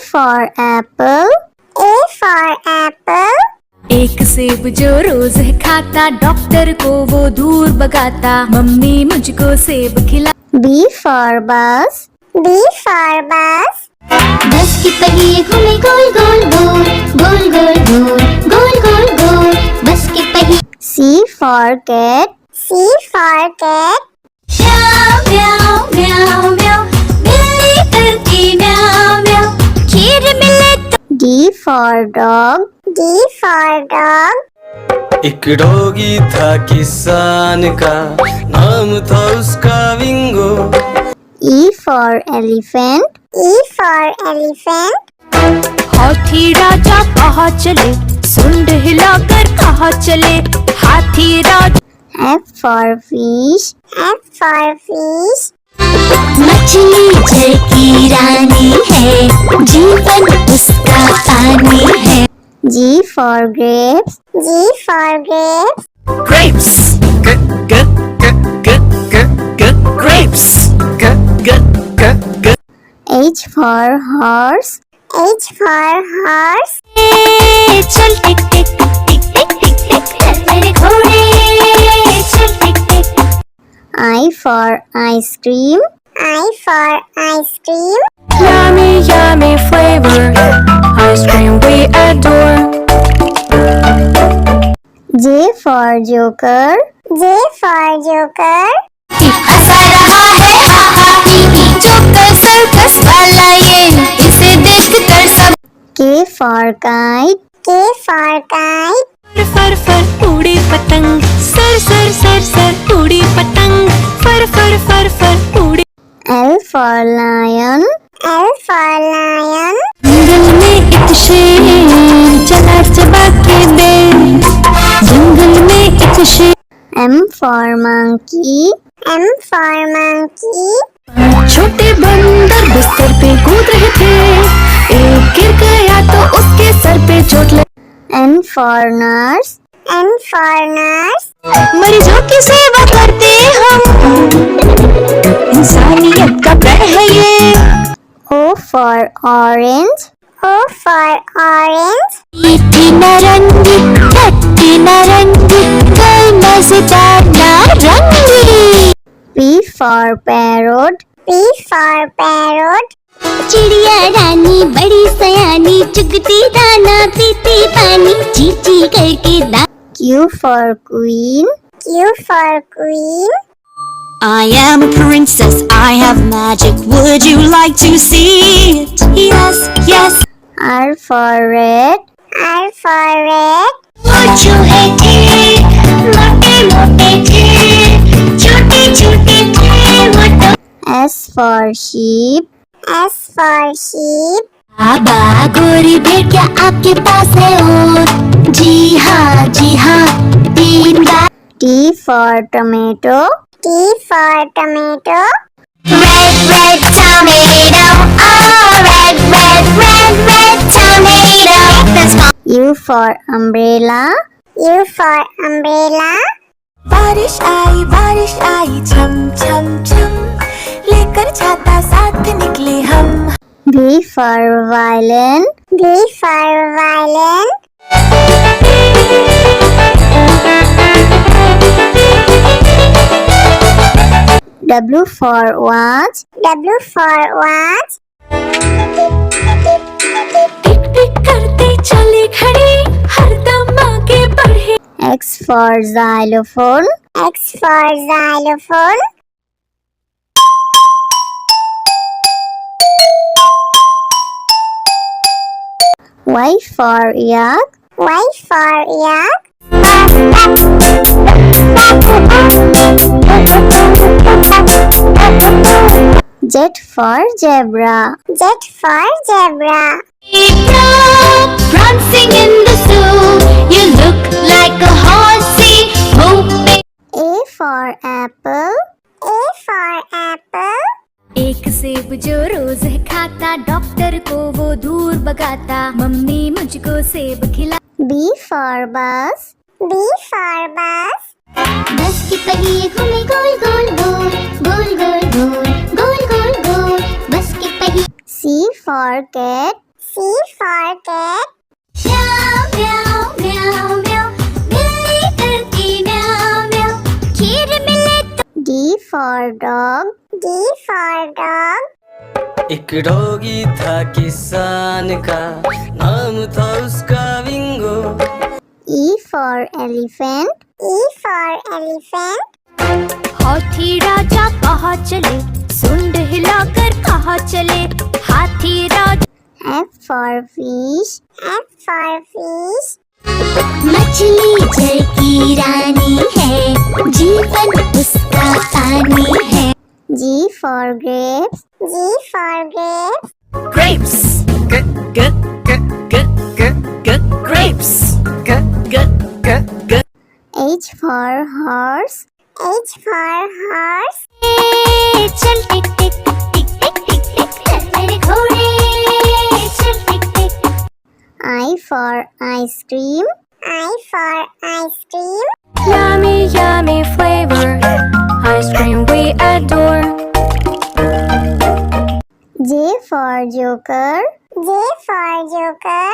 for apple. A for apple. एक सेब जो रोज है खाता, डॉक्टर को वो दूर भगाता, मम्मी मुझको सेब खिला। B for bus. B for bus. बस के पहिए घूमे गोल गोल गोल, गोल गोल गोल, गोल गोल गोल, बस के पहिए। C for cat. C for cat. म्याऊ म्याऊ म्याऊ म्याऊ, बिल्ली करती म्याऊ म्याऊ, खीर मिले तो। D for dog. D for dog. एक डॉगी था किसान का, नाम था उसका विंगो। E for elephant. E for elephant. हाथी राजा कहाँ चले, सुंड हिलाकर कहाँ चले, हाथी राजा। F for fish. F for fish. मछली जल की रानी है, जीवन उसका पानी है। G for grapes. G for grapes. Grapes. Grapes. H for horse. H for horse. चल टिक टिक टिक टिक टिक टिक, चल मेरे घोड़े, चल टिक टिक। I for ice cream. I for ice cream. Yummy, yummy flavor, ice cream we adore. J for joker. J for joker. हंसा रहा है हा हा ही ही, joker circus वाला ये, इसे देखकर सब। K for kite. K for kite. फर फर उड़ी पतंग, सर सर सर सर उड़ी पतंग, फर फर फर फर उड़ी। L for lion. L for lion. जंगल में एक शेर चला चबा के दे, जंगल में एक शेर। M for monkey. M for monkey. छोटे बंदर बिस्तर पे कूद रहे थे, एक गिर गया तो उसके सर पे चोट लगी। N for nurse. N for nurse. मरीजों की सेवा करते हम, इंसानियत का प्रण है ये। O for orange. O for orange. मीठी नारंगी, खट्टी नारंगी, कल मजेदार नारंगी। P for parrot. P for parrot. चिड़िया रानी बड़ी सयानी, चुगती दाना पीती पानी, ची ची करके दा। Q for queen. Q for queen. I am a princess, I have magic, would you like to see it? Yes, yes. R for red. R for red. Would you hate it? मोटे मोटे थे, छोटे छोटे थे वो तो। S for sheep. S for sheep. बाबा गोरी भेड़िया आपके पास है और, जी हाँ 3 बार। T for tomato. T for tomato. Red red tomato, oh red red red red tomato. That's my U for umbrella. U for umbrella. बारिश आई छम छम छम, लेकर छाता साथ निकले हम। V for violin. V for violin. W for watch. W for watch. टिक टिक करते चले खड़े, हरदम आगे बढ़े। X for xylophone. X for xylophone. Y for yak. Y for yak. Z for zebra. Z for zebra. prancing in the zoo, you look like a horsey, hoping. A for apple. A for apple. एक सेब जो रोज है खाता, doctor को वो दूर भगाता, mummy मुझको सेब खिला। B for bus. B for bus. बस के पहिए घूमे गोल गोल गोल, गोल गोल गोल, गोल गोल गोल, बस के पहिए। C for cat. C for cat. म्याऊ म्याऊ म्याऊ म्याऊ बिल्ली करती म्याऊ म्याऊ खीर मिले तो D for dog. D for dog. एक डॉगी था किसान का, नाम था उसका विंगो। E for elephant. E for elephant. हाथी राजा कहाँ चले, सुंड हिलाकर कहाँ चले, हाथी राजा। F for fish. F for fish. मछली जल की रानी है जीवन उसका पानी है G for grapes. G for grapes. Grapes. Grapes. H for horse. H for horse. चल टिक टिक टिक टिक टिक टिक चल मेरे घोड़े चल टिक टिक I for ice cream. I for ice cream. Yummy, yummy flavor, ice cream we adore. J for joker. J for joker.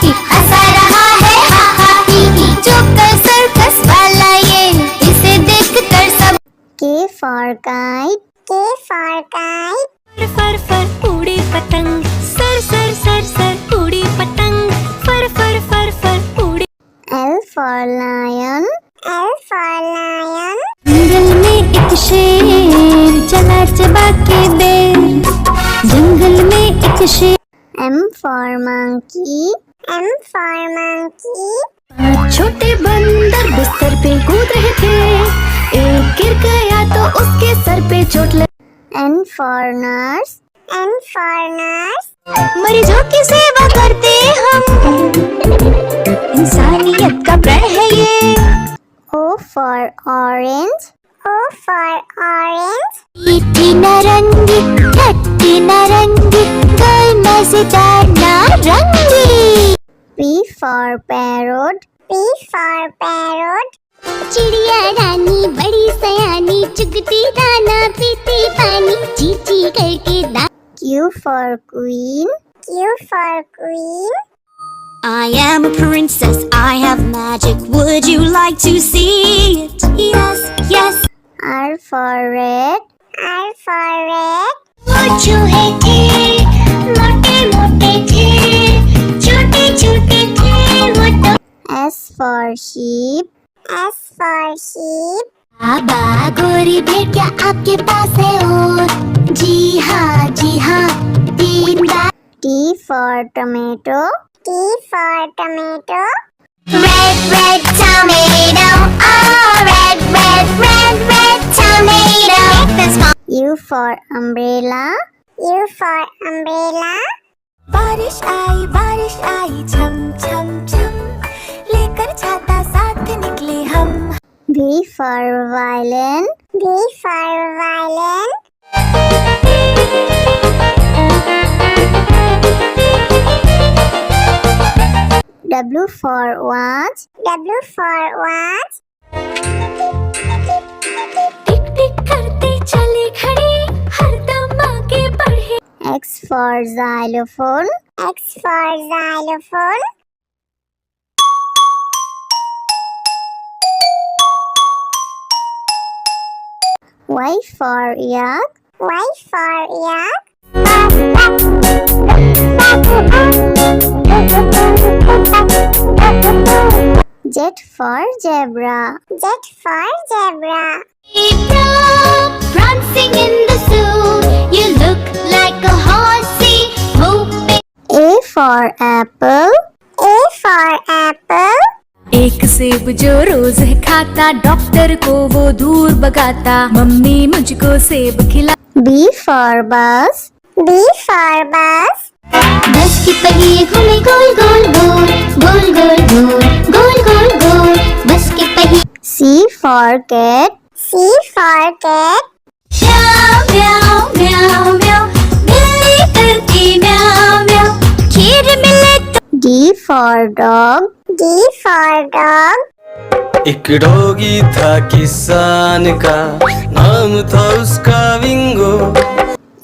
हंसा रहा है हा हा ही ही joker circus वाला ये इसे देखकर सब K for kite. K for kite. फर फर उड़ी पतंग, सर सर सर सर उड़ी पतंग, फर फर फर फर उड़ी। L for lion. L for lion. जंगल में एक शेर चला चबा के बेर, जंगल में एक शेर। M for monkey. M for monkey. छोटे बंदर बिस्तर पे कूद रहे थे, एक गिर गया तो उसके सर पे चोट लगी। N for nurse. N for nurse. मरीजों की सेवा करते हम इंसानियत का प्रण है ये O for orange. O for orange. मीठी नारंगी खट्टी नारंगी गोल मजेदार नारंगी P for parrot. P for parrot. चिड़िया रानी बड़ी सयानी चुगती दाना पीती पानी चींची करके दा Q for queen. Q for queen. I am a princess, I have magic. Would you like to see it? Yes, yes. R for red. R for red. वो चूहे थे, मोटे मोटे थे, छोटे छोटे थे वो तो। S for sheep. S for sheep. बाबा गोरी भेड़ क्या आपके पास है और जी हाँ 3 बार। T for tomato. T for tomato. Red, red tomato, oh red, red, red, red tomato. This one. U for umbrella. U for umbrella. बारिश आई छम छम छम, लेकर छाता साथ निकले हम। V for violin. V for violin. W for watch. W for watch. टिक टिक करते चले खड़े, हरदम आगे बढ़े। X for xylophone. X for xylophone. Y for yak. Y for yak. Z for zebra. Z for zebra. Prancing in the zoo, you look like a horsey moving. A for apple. A for apple. एक सेब जो रोज है खाता, doctor को वो दूर भगाता, mummy मुझको सेब खिला। B for bus. B for bus. बस की पहिए घूमे गोल गोल गोल गोल गोल गोल गोल गोल गोल बस की पहिए। C for cat. C for cat. म्याऊ म्याऊ म्याऊ म्याऊ बिल्ली करती म्याऊ म्याऊ खीर मिले तो। D for dog. D for dog. एक डॉगी था किसान का, नाम था उसका विंगो।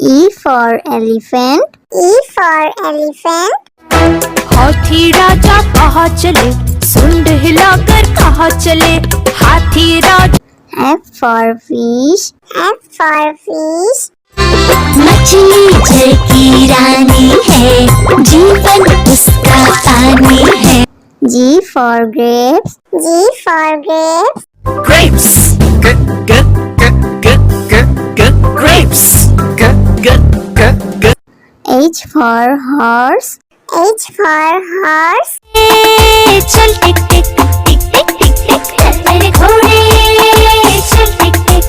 E for elephant. E for elephant. हाथी राजा कहाँ चले, सुंड हिलाकर कहाँ चले, हाथी राजा। F for fish. F for fish. मछली जल की रानी है, जीवन उसका पानी है। G for grapes. G for grapes. Grapes. G g g g g g grapes. G g g g. H for horse. H for horse. चल टिक टिक टिक टिक टिक टिक चल मेरे घोड़े, चल टिक टिक।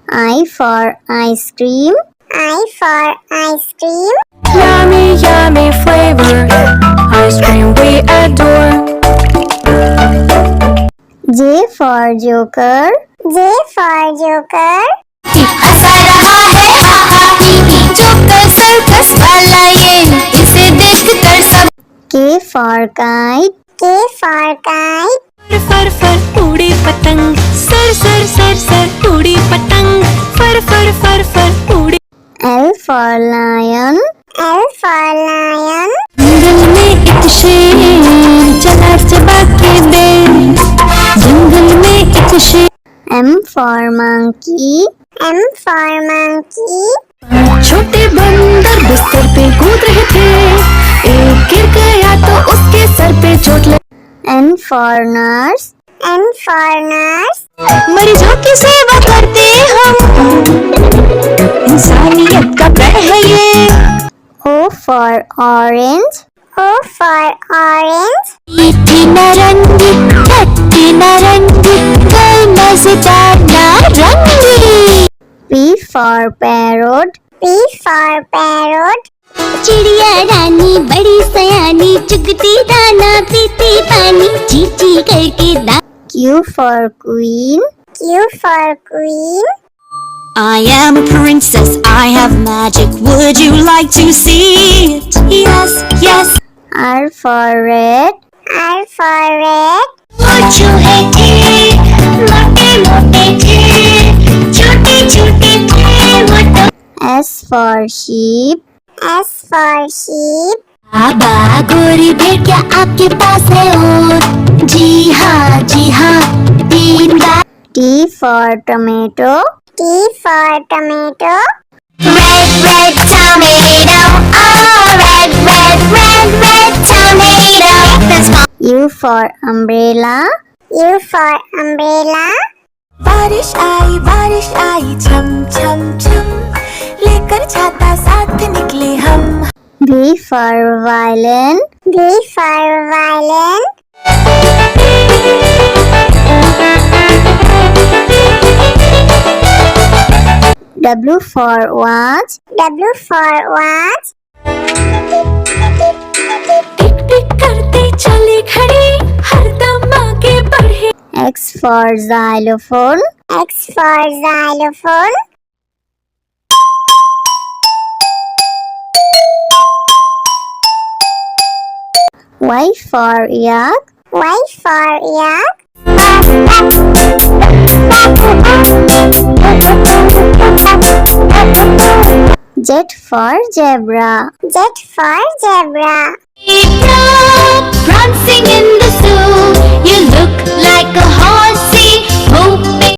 I for ice cream. I for ice cream. Yummy, yummy flavor, ice cream we adore. J for joker. J for joker. हंसा रहा है हा हा ही ही, joker circus वाला ये, इसे देखकर सब। K for kite. K for kite. फर फर उड़ी पतंग, सर सर सर सर उड़ी पतंग, फर फर फर फर उड़ी। L for lion. L for lion. जंगल में एक शेर चला चबा के बेर, जंगल में एक शेर। M for monkey. M for monkey. छोटे बंदर बिस्तर पे कूद रहे थे, एक गिर गया तो उसके सर पे चोट लगी। N for nurse. N for nurse. मरीजों की सेवा करते हम, इंसानियत का प्रण है ये। O for orange. O for orange. मीठी नारंगी, खट्टी नारंगी, कोई मजेदार नारंगी। P for parrot. P for parrot. चिड़िया रानी बड़ी सयानी, चुगती दाना पीती पानी, चींची करके दा। Q for queen. Q for queen. I am a princess, I have magic, would you like to see it? Yes, yes. R for red. R for red. मोचू है थे, मोटे मोटे थे, छोटे छोटे थे वो तो। S for sheep. S for sheep. बाबा गोरी भेड़ क्या आपके पास है और? जी हाँ 3 बार। T for tomato. T for tomato. Red, red tomato, oh red, red, red, red tomato. That's fine. U for umbrella. U for umbrella. बारिश आई छम छम छम, लेकर छाता साथ निकले हम। V for violin. V for violin. W for watch. W for watch. टिक टिक करते चले खड़े, हरदम आगे बढ़े। X for xylophone. X for xylophone. Y for yak. Y for yak. Z for zebra. Z for zebra. Prancing in the zoo, you look like a horse